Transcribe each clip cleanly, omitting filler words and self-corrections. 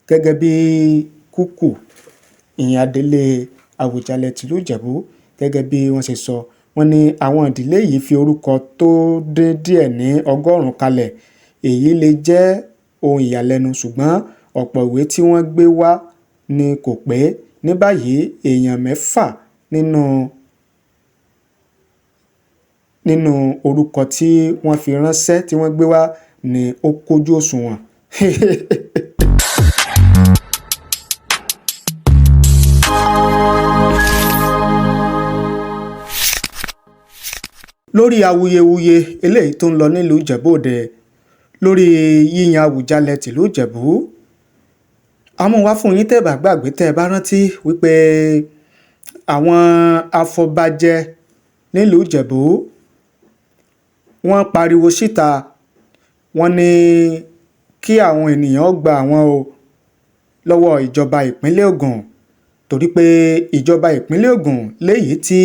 gẹ́gẹ́ bí Kúkù ìyẹn adelé Àwùjalẹ̀ tìlú Ìjẹ̀bú gẹ́gẹ́ bí wọ́n ṣe sọ. Wọ́n ní àwọn ìdílé yìí fi orúkọ tó dín díẹ̀ ní 100 kalẹ̀. Èyí lè jẹ́ ohun ìyàlẹ́nu, ṣùgbọ́n ọ̀pọ̀ ìwé tí wọ́n gbé wá ni kò pé. Ní báyìí, èèyàn 6 nínú orúkọ tí wọ́n fi ránṣẹ́ tí wọ́n gbé wá ni ó kójú òṣùwọ̀n. Lórí awuyewuye eléyìí tó ń lọ nílùú Ìjẹ̀bú Òde lórí yíyan Àwùjalẹ̀ tìlú Ìjẹ̀bú, àmúwá fún yín tẹ́ bá gbàgbé tẹ́ bá rántí wípé àwọn afọbajẹ nílùú Ìjẹ̀bú wọ́n pariwo síta, wọ́n ní kí àwọn ènìyàn gba àwọn lọ́wọ́ ìjọba ìpínlẹ̀ Ògùn, torí pé ìjọba ìpínlẹ̀ Ògùn léyìí tí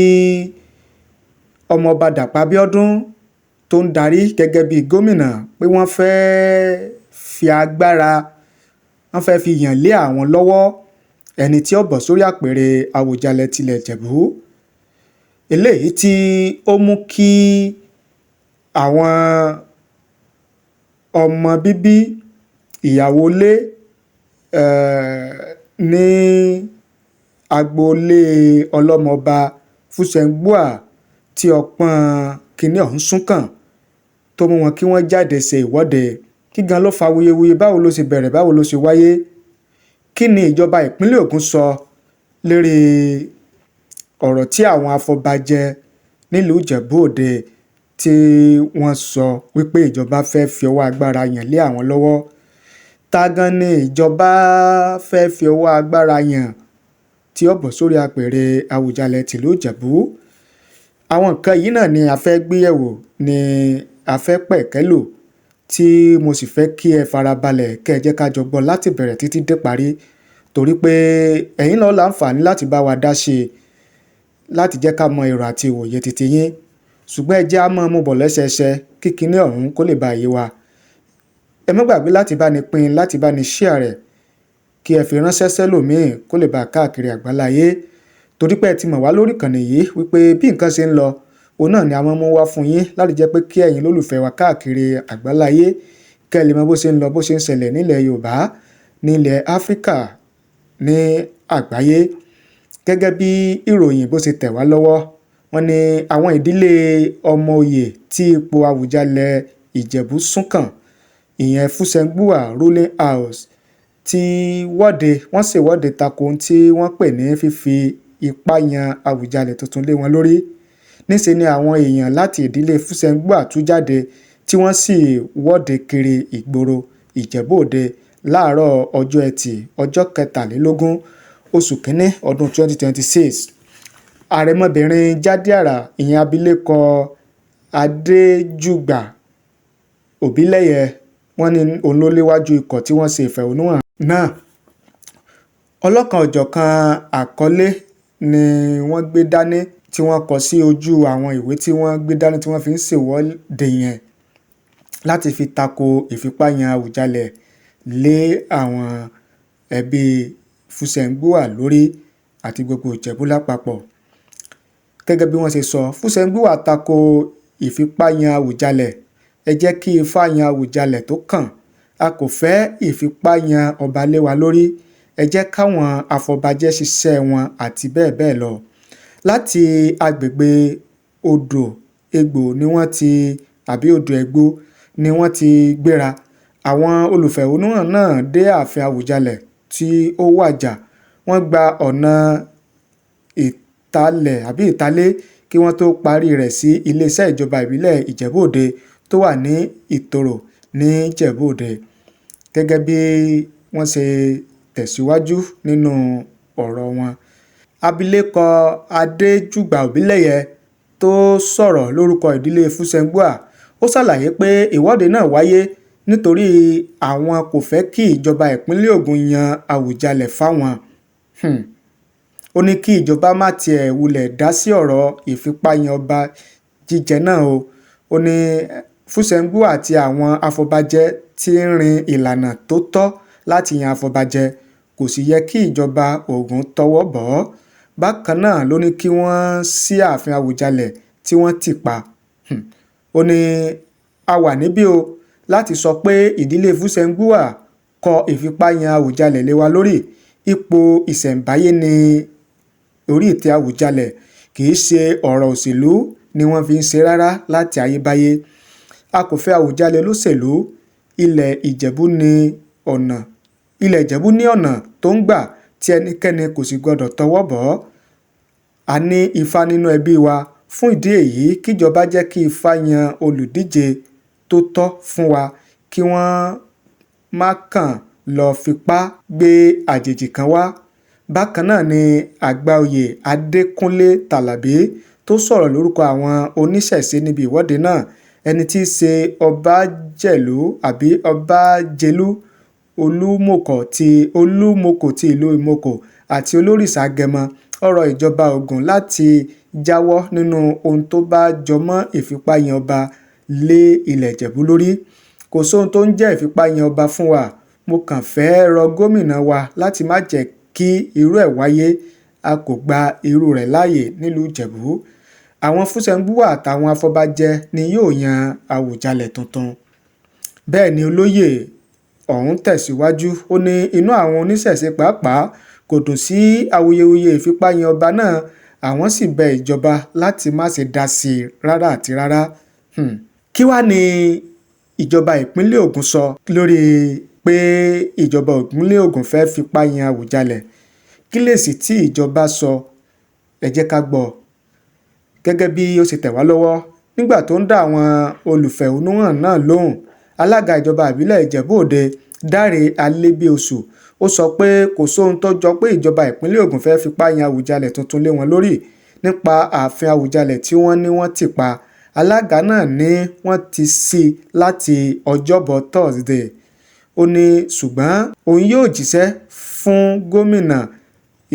ọmọọba Dàpọ̀ Abíọ́dún tó ń darí gẹ́gẹ́ bí gómìnà pé wọ́n fẹ́ fi agbára wọ́n fẹ́ fi yàn lé àwọn lọ́wọ́ ẹni tí ó bọ̀ sórí àpèrè Àwùjalẹ̀ tilẹ̀ Ìjẹ̀bú. Eléyìí tí ó mú kí àwọn ọmọ bíbí ìyàwó ilé ní agboolé ọlọ́mọba Fúsẹ̀ngbùà tí ọpọ́n kínní ọ̀hún sún kàn tó mú wọn kí wọ́n jáde ṣe ìwọ́de. Kí gan ló fa wuyewuye? Báwo ló ṣe bẹ̀rẹ̀? Báwo ló ṣe wáyé? Kí ni ìjọba ìpínlẹ̀ Ògùn sọ lérí ọ̀rọ̀ tí àwọn afọbajẹ nílùú Ìjẹ̀bú Òde tí wọ́n sọ wípé ìjọba fẹ́ fi ọwọ́ agbára yàn lé àwọn lọ́wọ́? Ta gan ni ìjọba fẹ́ fi ọwọ́ agbára yàn tí ó bọ̀ sórí àpèrè Àwùjalẹ̀ tìlú Ìjẹ̀bú? Àwọn nǹkan yìí náà ni a fẹ́ gbéyẹ̀wò, ni a fẹ́ pẹ̀kẹ́lò, tí mo sì fẹ́ kí ẹ farabalẹ̀ kẹ́ ẹ jẹ́ ká jọ gbọ́ láti bẹ̀rẹ̀ títí dé parí, torí pé ẹ̀yin náà láǹfààní láti bá wa dá ṣe, láti jẹ́ ká mọ èrò àti ìwòye titi yín. Ṣùgbọ́n ẹ jẹ́ á máa mú bọ̀ lẹ́sẹẹsẹ kí kinní ọ̀hún kó lè bá yé wa. Ẹ má gbàgbé láti bá ni pín, láti bá ni share rẹ̀, kí ẹ fi ránṣẹ́ sẹ́lòmíì kó lè bá káàkiri àgbáláyé, torí pé ẹ ti mọ̀ wá lórí ìkànnì yìí wípé bí nǹkan ṣe ń lọ, òun náà ni a máa mú wá fún yín láti jẹ́ pé kí ẹ̀yin lólùfẹ́ wa káàkiri àgbáláyé kẹ́ ẹ lè mọ bó ṣe ń lọ, bó ṣe ń ṣẹlẹ̀ nílẹ̀ Yorùbá, nílẹ̀ Áfíríkà, ní àgbáyé. Gẹ́gẹ́ bí ìròyìn bó ṣe tẹ̀ wá lọ́wọ́, wọ́n ní àwọn ìdílé ọmọ oyè tí ipò Àwùjalẹ̀ Ìjẹ̀bú sún kàn, ìyẹn Fúsẹ̀ngbùà ruling house, tí wọ́n ṣèwọ́de tako ohun tí wọ́n pè ní fífi ipá yan Àwùjalẹ̀ tuntun lé wọn lórí. Níṣe ni àwọn èèyàn láti ìdílé Fúsẹ̀ngbùà tú jáde tí wọ́n sì wọ́de kiri ìgboro Ìjẹ̀bú Òde láàárọ̀ ọjọ́ Ẹtì ọjọ́ 23 oṣù kínní ọdún 2026. Àrẹ̀mọbìnrin Jádíàrà ìyẹn abilékọ Adéjùgbà Òbílẹ́yẹ, wọ́n ní òun ló léwájú ikọ̀ tí wọ́n ṣe ìfẹ̀hónúhàn náà. Ọlọ́kan-ò-jọ̀kan àkọlé ni wọ́n gbé dání tí wọ́n kọ sí ojú àwọn ìwé tí wọ́n gbé dání tí wọ́n fi ń ṣèwọ́de yẹn láti fi tako ìfipáyan Àwùjalẹ̀ lé àwọn ẹbí Fúsẹ̀ngbùà lórí àti gbogbo Ìjẹ̀bú lápapọ̀. Gẹ́gẹ́ bí wọ́n ṣe sọ, Fúsẹ̀ngbùà tako ìfipáyan Àwùjalẹ̀. Ẹ jẹ́ kí Ifá yan Àwùjalẹ̀ tó kàn. A kò fẹ́ ìfipáyan ọba lé wa lórí. Ẹ jẹ́ káwọn afọbajẹ ṣiṣẹ́ wọn àti bẹ́ẹ̀ bẹ́ẹ̀ lọ. Láti agbègbè odò Egbò ni wọ́n ti àbí odò Ẹ̀gbò ni wọ́n ti gbéra. Àwọn olùfẹ̀hónúhàn náà dé ààfin Àwùjalẹ̀ tí ó wàjà. Wọ́n gba ọ̀nà Ìtalẹ̀ àbí Ìtalé kí wọ́n tó parí rẹ̀ sí iléeṣẹ́ ìjọba ìbílẹ̀ Ìjẹ̀bú Òde tó wà ní Ìtòrò ní Ìjẹ̀bú Òde. Gẹ́gẹ́ bí wọ́n ṣe tẹ̀síwájú nínú ọ̀rọ̀ wọn, abilékọ Adéjùgbà Òbílẹ́yẹ tó sọ̀rọ̀ lórúkọ ìdílé Fúsẹ̀ngbùà, ó ṣàlàyé pé ìwọ́de náà wáyé nítorí àwọn kò fẹ́ kí ìjọba ìpínlẹ̀ Ògùn yan Àwùjalẹ̀ fáwọn. Ó ní kí ìjọba má tiẹ̀ wulẹ̀ dá sí ọ̀rọ̀ ìfipáyan ọba jíjẹ náà o. Ó ní Fúsẹ̀ngbùà àti àwọn afọbajẹ ti ń rin ìlànà tó tọ́ láti yan afọbajẹ, kò sì yẹ kí ìjọba Ògùn tọwọ́ bọ̀ ọ́. Bákan náà ló ní kí wọ́n ṣí ààfin Àwùjalẹ̀ tí wọ́n tì pa. Ó ní a wà níbí o láti sọ pé ìdílé Fúsẹ̀ngbùà kọ ìfipáyan Àwùjalẹ̀ lé wa lórí. Ipò ìṣẹ̀ǹbáyé ní orí ìtẹ́ Àwùjalẹ̀, kì í ṣe ọ̀rọ̀ òṣèlú ni wọ́n fi ń ṣe rárá láti ayébáyé. A kò fẹ́ Àwùjalẹ̀ lóṣèlú. Ilẹ̀ Ìjẹ̀bú ní ọ̀nà tó ń gbà tí ẹnikẹ́ni kò sì gbọdọ̀ tọwọ́ bọ̀ ọ́. A ní Ifá nínú ẹbí wa. Fún ìdí èyí, kíjọba jẹ́ kí Ifá yan olùdíje tó tọ́ fún wa, kí wọ́n má kàn lọ fipá gbé àjèjì kan wá. Bákan náà ni Àgbàoyè Adékúnlé Tàlàbí tó sọ̀rọ̀ lórúkọ àwọn oníṣẹ̀ṣe níbi ìwọ́de náà. Ẹni tí í ṣe Ọbájẹ́lú Olúmọ̀kọ̀ ti ìlú Ìmọ̀kò àti Olórìṣà Agẹmọ rọ̀ ìjọba Ògùn láti jáwọ́ nínú ohun tó bá jọmọ́ ìfipáyan ọba lé ilẹ̀ Ìjẹ̀bú lórí. Kò sóhun tó ń jẹ́ ìfipáyan ọba fún wa. Mo kàn fẹ́ rọ gómìnà wa láti má jẹ́ kí irú ẹ̀ wáyé. A kò gba irú rẹ̀ láàyè nílùú Ìjẹ̀bú. Àwọn Fúsẹ̀ngbùà àtàwọn afọbajẹ ni yóò yan Àwùjalẹ̀ tuntun. Bẹ́ẹ̀ ni olóyè ọ̀hún tẹ̀síwájú. Ó ní inú àwọn oníṣẹ̀ṣe pàápàá kò dùn sí awuyewuye ìfipáyan ọba náà. Àwọn sì bẹ ìjọba láti má ṣe dá sí i rárá àti rárá. Kí wá ni ìjọba ìpínlẹ̀ Ògùn sọ lórí pé ìjọba ìpínlẹ̀ Ògùn fẹ́ fipá yan Àwùjalẹ̀? Kí lèsì tí ìjọba sọ? Ẹ jẹ́ ká gbọ́. Gẹ́gẹ́ bí ó ṣe tẹ̀ wá lọ́wọ́ nígbà tó ń dá àwọn olùfẹ̀hónúhàn náà lóhùn, alága ìjọba ìbílẹ̀ Ìjẹ̀bú-Òde Dáre Alébíoṣù ó sọ pé kò sóhun tó jọ pé ìjọba ìpínlẹ̀ Ògùn fẹ́ fipá yan Àwùjalẹ̀ tuntun lé wọn lórí nípa ààfin Àwùjalẹ̀ tí wọ́n ní wọ́n tì pa. Alága náà ní wọ́n ti ṣí láti ọjọ́bọ̀ Thursday. Ó ní ṣùgbọ́n òun yóò jíṣẹ́ fún gómìnà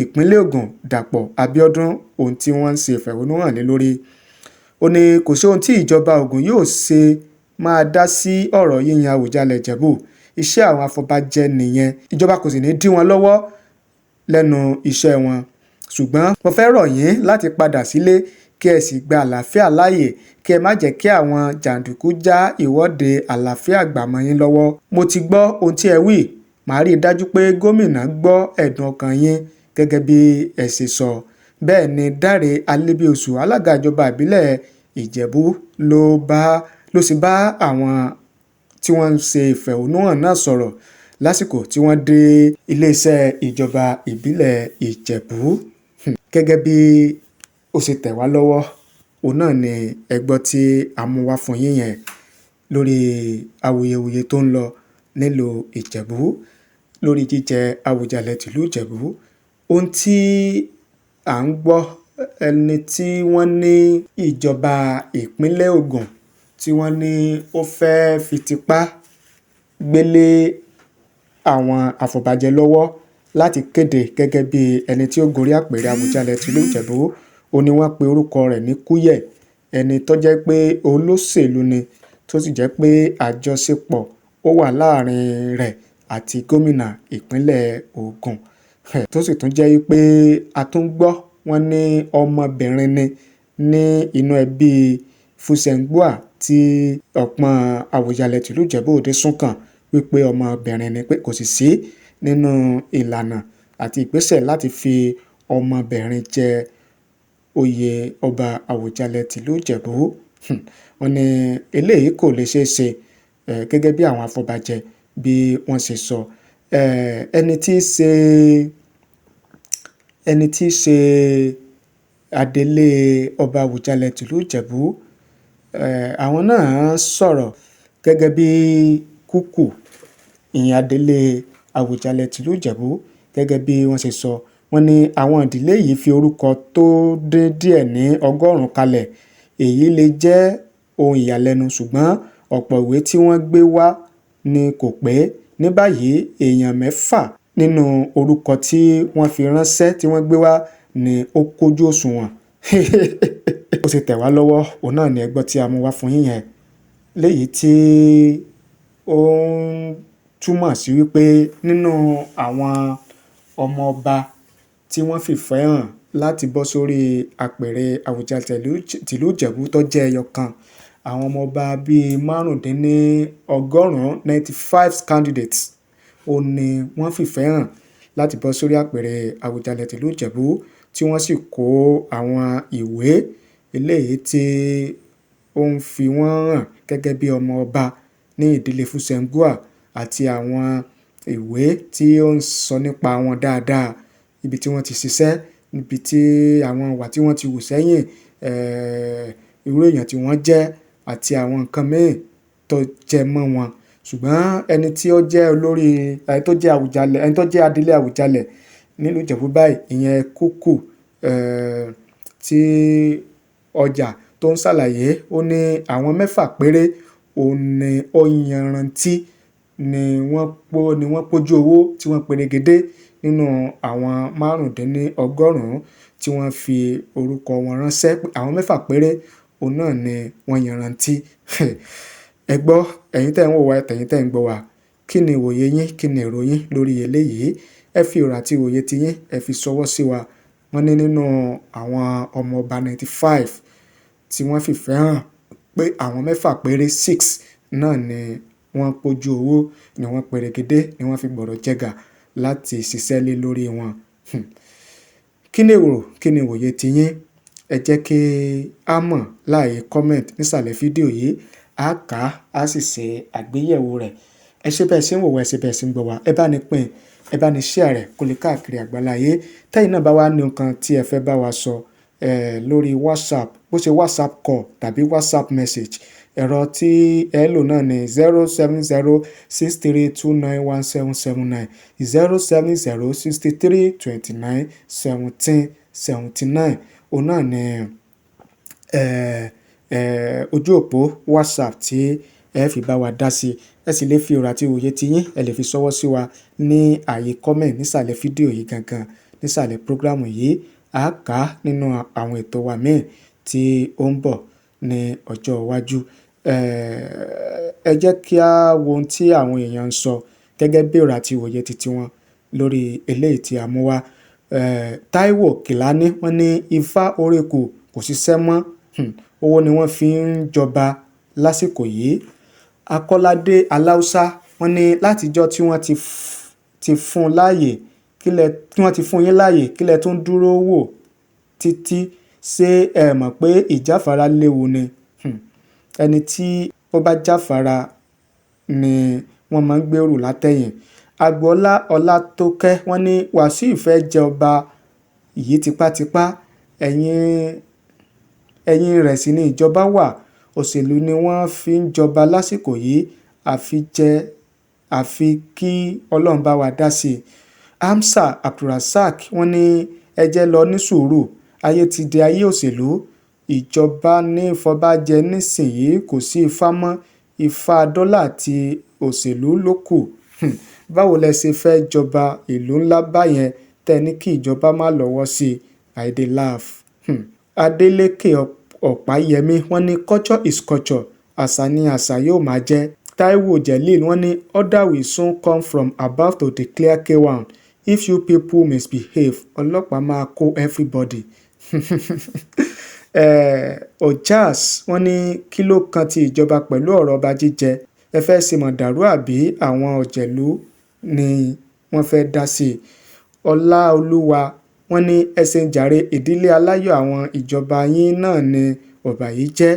ìpínlẹ̀ Ògùn Dàpọ̀ Abíọ́dún ohun tí wọ́n ń ṣe ìfẹ̀hónúhàn lé lórí. Ó ní kò sí ohun tí ìjọba Ògùn yóò ṣe máa dá sí ọ̀rọ̀ yíyan Àwùjalẹ̀ Ìjẹ̀bú. Iṣẹ́ àwọn afọbajẹ nìyẹn. Ìjọba kò sì ní dí wọn lọ́wọ́ lẹ́nu iṣẹ́ wọn. Ṣùgbọ́n mo fẹ́ rọ̀ yín láti padà sílé kí ẹ sì gba àlàáfíà láàyè, kí ẹ má jẹ́ kí àwọn jàǹdùkú já ìwọ́de àlàáfíà gbà mọ́ yín lọ́wọ́. Mo ti gbọ́ ohun tí ẹ wí. Màá rí i dájú pé gómìnà gbọ́ ẹ̀dùn ọkàn yín gẹ́gẹ́ bí ẹ ṣe sọ. Bẹ́ẹ̀ ni Dáre Alébíoṣù, alága ìjọba ìbílẹ̀ Ìjẹ̀bú ló sì bá àwọn tí wọ́n ń ṣe ìfẹ̀hónúhàn náà sọ̀rọ̀ lásìkò tí wọ́n dé iléeṣẹ́ ìjọba ìbílẹ̀ Ìjẹ̀bú. Gẹ́gẹ́ bí ó ṣe tẹ̀ wá lọ́wọ́, òun náà ni ẹ gbọ́ tí a mú wá fún yín yẹn lórí awuyewuye tó ń lọ nílùú Ìjẹ̀bú lórí jíjẹ Àwùjalẹ̀ tìlú Ìjẹ̀bú. Ohun tí à ń gbọ́, ẹni tí wọ́n ní ìjọba ìpínlẹ̀ Ògùn tí wọ́n ní ó fẹ́ fi tipá gbélé àwọn afọbajẹ lọ́wọ́ láti kéde gẹ́gẹ́ bí ẹni tí ó gorí àpèrè Àwùjalẹ̀ tìlú Ìjẹ̀bú. Ó ní wọ́n pe orúkọ rẹ̀ ní Kúyẹ̀, ẹni tó jẹ́ pé olóṣèlú ni, tó sì jẹ́ pé àjọṣepọ̀ ó wà láàrin rẹ̀ àti gómìnà ìpínlẹ̀ Ògùn. Tó sì tún jẹ́ pé a tún gbọ́ wọ́n ní ọmọbìnrin ni ní inú ẹbí Fúsẹ̀ngbùà tí ọ̀pọ̀n Àwùjalẹ̀ tìlú Ìjẹ̀bú-Òde sún kàn wípé ọmọbìnrin ni, pé kò sì sí nínú ìlànà àti ìgbésẹ̀ láti fi ọmọbìnrin jẹ oyè ọba Àwùjalẹ̀ tìlú Ìjẹ̀bú. Wọ́n ní eléyìí kò lè ṣeé ṣe gẹ́gẹ́ bí àwọn afọbajẹ bí wọ́n ṣe sọ. Ẹni tí í ṣe adelé ọba Àwùjalẹ̀ tìlú Ìjẹ̀bú, àwọn náà sọ̀rọ̀ gẹ́gẹ́ bí Kúkù, ìyẹn adelé Àwùjalẹ̀ tìlú Ìjẹ̀bú, gẹ́gẹ́ bí wọ́n ṣe sọ. Wọ́n ní àwọn ìdílé yìí fi orúkọ tó dín díẹ̀ ní 100 kalẹ̀. Èyí lè jẹ́ ohun ìyàlẹ́nu, ṣùgbọ́n ọ̀pọ̀ ìwé tí wọ́n gbé wá ni kò pé. Ní báyìí, èèyàn 6 nínú orúkọ tí wọ́n fi ránṣẹ́ tí wọ́n gbé wá ni ó kójú òṣùwọ̀n. Ó ṣe tẹ̀ wá lọ́wọ́, òun náà ni ẹ gbọ́ tí a mú wá fún yín yẹn. Léyìí tí ó ń túmọ̀ sí wípé nínú àwọn ọmọ ọba tí wọ́n fìfẹ́ hàn láti bọ́ sórí àpèrè Àwùjalẹ̀ tìlú Ìjẹ̀bú tó jẹ́ ẹyọ kan, àwọn ọmọ ọba bíi márùndínlọ́gọ́rùn-ún 95 candidates ó ní wọ́n fìfẹ́ hàn láti bọ́ sórí àpèrè Àwùjalẹ̀ tìlú Ìjẹ̀bú tí wọ́n sì kó àwọn ìwé eléyìí tí ó ń fi wọ́n hàn gẹ́gẹ́ bí ọmọ ọba ní ìdílé Fusengua àti àwọn ìwé tí ó ń sọ nípa wọn dáadáa, ibi tí wọ́n ti ṣiṣẹ́, ibi tí àwọn ìwà tí wọ́n ti hù sẹ́yìn, irú èèyàn tí wọ́n jẹ́ àti àwọn nǹkan mìíràn tó jẹ mọ́ wọn. Ṣùgbọ́n ẹni tí ó jẹ́ olórí, ẹni tó jẹ́ Àwùjalẹ̀, ẹni tó jẹ́ adelé Àwùjalẹ̀ nílùú Ìjẹ̀bú báyìí, ìyẹn Kúkù tí ọjà tó ń ṣàlàyé, ó ní àwọn 6 péré òun ni ó yanrantí ni wọ́n pójú owó tí wọ́n perégedé nínú àwọn márùndínlọ́gọ́rùn-ún tí wọ́n fi orúkọ wọn ránṣẹ́. Àwọn 6 péré òun náà ni wọ́n yanrantí. Ẹ gbọ́, ẹ̀yin tẹ́ ń wò wá, ẹ̀yin tẹ́ ń gbọ́ wá, kí ni ìwòye yín, kí ni èrò yín lórí eléyìí? Ẹ fi èrò àti ìwòye ti yín, ẹ fi ṣọwọ́ sí wa. Wọ́n ní nínú àwọn ọmọ ọba 95 tí wọ́n fìfẹ́ hàn pé àwọn 6 péré 6 náà ni wọ́n pójú owó, ni wọ́n perégedé, ni wọ́n fi gbọ̀rọ̀ jẹ́gà láti ṣiṣẹ́ lé lórí wọn. Kí ni èrò, kí ni ìwòye ti yín? Ẹ jẹ́ kí a mọ̀ láàyè comment nísàlẹ̀ fídíò yìí. A kà á, a sì ṣe àgbéyẹ̀wò rẹ̀. Ẹ ṣé bẹ́ẹ̀ ṣe ń wò wá, ẹ ṣé bẹ́ẹ̀ ṣe ń gbọ́ wá. Ẹ bá ní pín, ẹ bá ní share rẹ̀ kó lè káàkiri àgbáláyé. Tẹ́yin náà bá wá ní nǹkan tí ẹ fẹ́ bá wa sọ lórí WhatsApp, bó ṣe WhatsApp call tàbí WhatsApp message, ẹ̀rọ tí ẹ lò náà ni 07063291779, 07063291779. Òun náà ni ojú òpó WhatsApp tí ẹ fi bá wa dá sí. Ẹ sì lè fi èrò àti ìwòye ti yín, ẹ lè fi ṣọwọ́ sí wa ní ààyè comment nísàlẹ̀ fídíò yìí gangan, nísàlẹ̀ program yìí. A kà á nínú àwọn ètò wa míì tí ó ń bọ̀ ní ọjọ́ iwájú. Ẹ jẹ́ kí a wo ohun tí àwọn èèyàn ń sọ gẹ́gẹ́ bí èrò àti ìwòye titi wọn lórí eléyìí tí a mú wá. Táíwò Kìlání, wọ́n ní Ifá Orékù kò ṣiṣẹ́ mọ́, owó ni wọ́n fi ń jọba lásìkò yìí. Akọ́ládé Aláùsá, wọ́n ní látijọ́ tí wọ́n ti fún láàyè, kí wọ́n ti fún yín láàyè, kí lẹ tún dúró wò títí, ṣé ẹ mọ̀ pé ìjáfara léwu ni? Ẹni tí ó bá jáfara ni wọ́n máa ń gbèrú látẹ̀yìn. Agboola Ọlátókẹ́, wọ́n ní Wàsíù fẹ́ jẹ ọba yìí tipátipá, ẹ̀yìn rẹ̀ sì ni ìjọba wà, òṣèlú ni wọ́n fi ń jọba lásìkò yìí, àfi kí Ọlọ́run bá wa dá sí i. Hamza Abdulrasaq, wọ́n ní ẹ jẹ́ lọ ní sùúrù, ayé ti di ayé òṣèlú, ìjọba ní ìfọbàjẹ nísìnyí, kò sí ifá mọ́, ifá dọ́là àti òṣèlú ló kù. Báwo lẹ ṣe fẹ́ jọba ìlú ńlá báyẹn tẹ́ ní kí ìjọba má lọ́wọ́ sí i? I dey laugh. Adeleke Ọ̀páyẹmí, wọ́n ní culture is culture, àṣà ni àṣà yóò máa jẹ́. Taiwo Jelil, wọ́n ní order will soon come from above to declare K1. If you people misbehave, ọlọ́pàá máa kó everybody. Ojas, wọ́n ní kí ló kan ti ìjọba pẹ̀lú ọ̀rọ̀ ọba jíjẹ? Ẹ fẹ́ ṣe mọ̀dàrú àbí àwọn òjèlú ni wọ́n fẹ́ dá sí i? Ọláolúwa, wọ́n ní ẹ̀sìn jàre, ìdílé aláyọ̀ àwọn ìjọba yín náà ni ọba yìí jẹ́,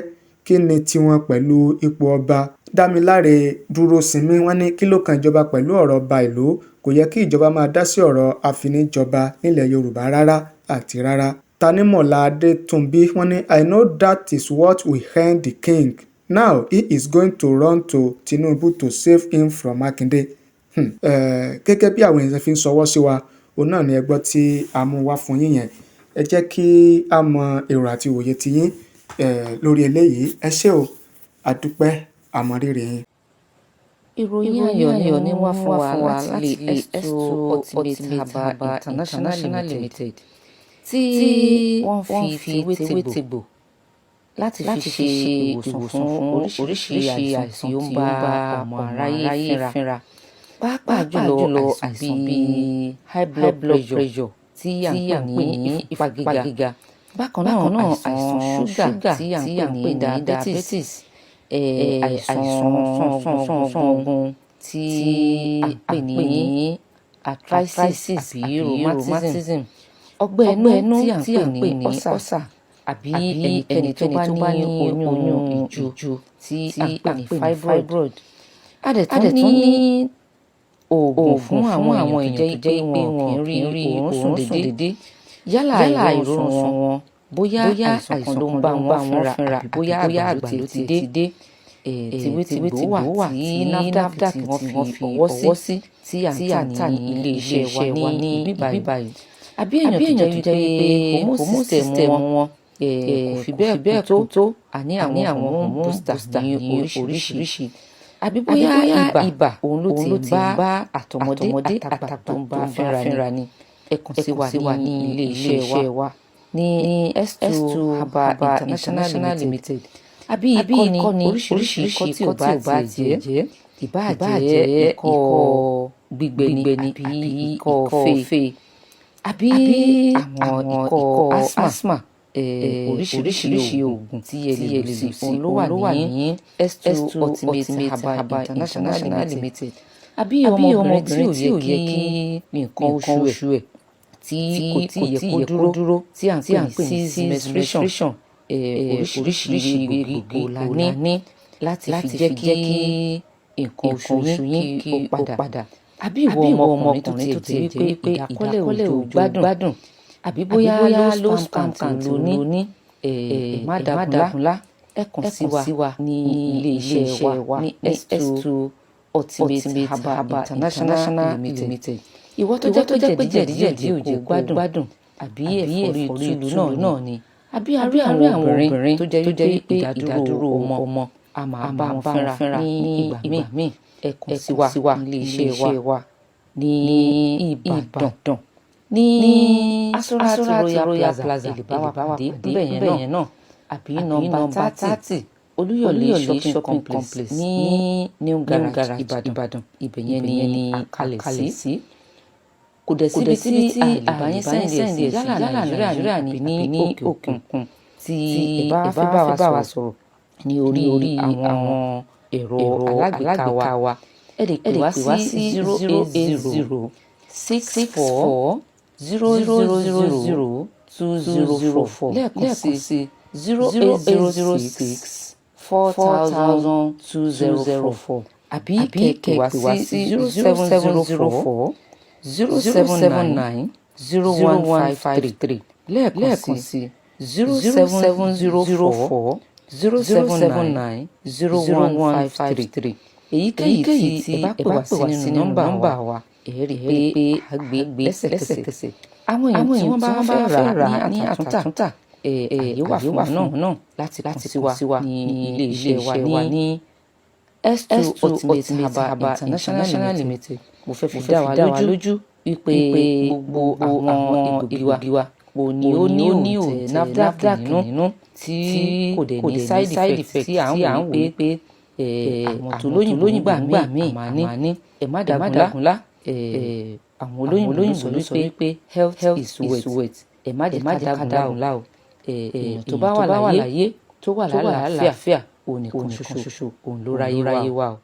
kí ni tiwọn pẹ̀lú ipò ọba? Dámiláre Dúróṣinmí, wọ́n ní kí ló kan ìjọba pẹ̀lú ọ̀rọ̀ ọba ìlú? Kò yẹ kí ìjọba máa dá sí ọ̀rọ̀ àfinijọba nílẹ̀ Yorùbá rárá àti rárá. Tanímọ̀lá Adétúnbí, wọ́n ní I know that is what will end the king. Now he is going to run to Tinubu to save him from Makinde. Gẹ́gẹ́ bí àwọn èèyàn fi ń ṣọwọ́ sí wa, òun náà ni ẹ gbọ́ tí a mú wá fún yín yẹn. Ẹ jẹ́ kí a mọ èrò àti òye ti yín lórí eléyìí. Ẹ ṣé o, àdúpẹ́, àmọ̀rírì yín. Ìròyìn ayọ̀ ni wá fún wa láti S2 Ultimate Herbal International Limited tí wọ́n fi tewétegbò láti fi ṣe ìwòsàn fún oríṣiríṣi àìsàn tí ó ń bá ọmọ aráyé fínra. pàápàá jùlọ àìsàn bíi high blood pressure tí à ń pè ní ìfúnpá gíga. Bákan náà àìsàn ṣúgà tí à ń pè ní diabetes, àìsàn ọ̀gbun tí à ń pè ní arthritis àbí rheumatism, ọgbẹ́ inú tí à ń pè ní ulcer, àbí ẹnikẹ́ni tó bá ní oyún ìju tí à ń pè ní fibroid. A dẹ̀ tún ní oògùn fún àwọn èèyàn tó jẹ́ pé wọn kì í rí oorun sùn déédé, yálà ìrorun wọn, bóyá àìsàn ló ń bá wọn fínra àbí bóyá àgbà ló ti dé. Tìwétìgbó wà tí NAFDAC tí wọ́n fi ọwọ́ sí tí à ń tà ní ilé iṣẹ́ wa ní ibi báyìí. Àbí èèyàn tó jẹ́ pé hormone system wọn kò fi bẹ́ẹ̀ tó, àní àwọn hormone booster ní oríṣiríṣi. Àbí bóyá ibà òun ló ti bá àtọmọdé àtàgbà tó ń bá fínra ni. Ẹ kàn sí wa ní ilé iṣẹ́ wa ní S2 Herbal International Limited. Àbí ìkọ́ni oríṣiríṣi ikọ́ tí ò bá tiẹ̀ jẹ́, ìbáàjẹ́ ikọ́ gbígbẹ ni àbí ikọ́ fèé, àbí àwọn ikọ́ asthma, oríṣiríṣi oògùn tí ẹ lè lò sí òun ló wà ní S2 Ultimate Herbal International Limited. Àbí ọmọbìnrin tí ò yẹ kí nǹkan oṣù ẹ̀ tí kò tí yẹ kó dúró tí à ń pè ní menstruation, oríṣiríṣi egbògi la ní láti fi jẹ́ kí nǹkan oṣù yín kí ó padà. Àbí ìwọ ọmọkùnrin tó ti jẹ́ pé ìdákọ́lẹ̀ ò gbádùn, àbí bóyá low sperm count ló ní, má dàgúnlá, ẹ kàn sí wa ní ilé iṣẹ́ wa ní S2 Ultimate Herbal International Limited. Ìwọ tó jẹ́ pé jẹ̀díjẹ̀dí ò jẹ́ gbádùn, àbí ẹ̀fọ́rí túlù náà ni, àbí àwọn obìnrin tó jẹ́ pé ìdádúró ọmọ a máa bá wọn fínra ní ìgbà míì. Ẹ kàn sí wa ní ilé iṣẹ́ wa ní Ìbàdàn ní Asorati Royal Plaza ìlúbáwàpàdé bẹ́ẹ̀ náà, àbí nọ́mbà 30 Olúyọ̀lé shopping complex ní New Garage Ìbàdàn. Ibẹ̀ yẹn ni kalẹ̀ sí. Kò dẹ̀ síbi tí àbáyín sẹ́ǹdì yálà Nàìjíríà ní ní òkun tí ẹ bá fẹ́ bá wa sọ̀rọ̀ ní orí àwọn ẹ̀rọ alágbèéká wa. Ẹ lè pè wá sí 080 64 0000 2044 lẹ́ẹ̀kan sí 0806 4000 2044, àbí kẹ̀kẹ́ wá sí 0704 079 0153 lẹ́ẹ̀kan sí 0704 079 0153. Èyíkéyìí tí ẹ bá pè wá sí nínú nọ́mbà wa, ẹ rí i pé a gbé lẹ́sẹ̀kẹsẹ̀. Àwọn èèyàn tí wọ́n bá fẹ́ rà ní àtúntà, àyè wà fún náà láti sí wa ní ilé iṣẹ́ wa ní S2 Ultimate Herbal International Limited. Mo fẹ́ fi dá wa lójú wípé gbogbo àwọn egbògi wa kò ní ó ní òtẹ̀ NAFDAC nínú tí kò dẹ̀ ní side effect tí à ń wò pé àwọn tó lóyìnbó gbà míì àmà ní ẹ má dàgúnlá. Àwọn olóyìnbó sọ pé health is wealth. Ẹ má jẹ́ ká dàgúnlá o. Èèyàn tó bá wà láyé tó wà lálàáfíà òun nìkan ṣoṣo òun ló ráyé wá o.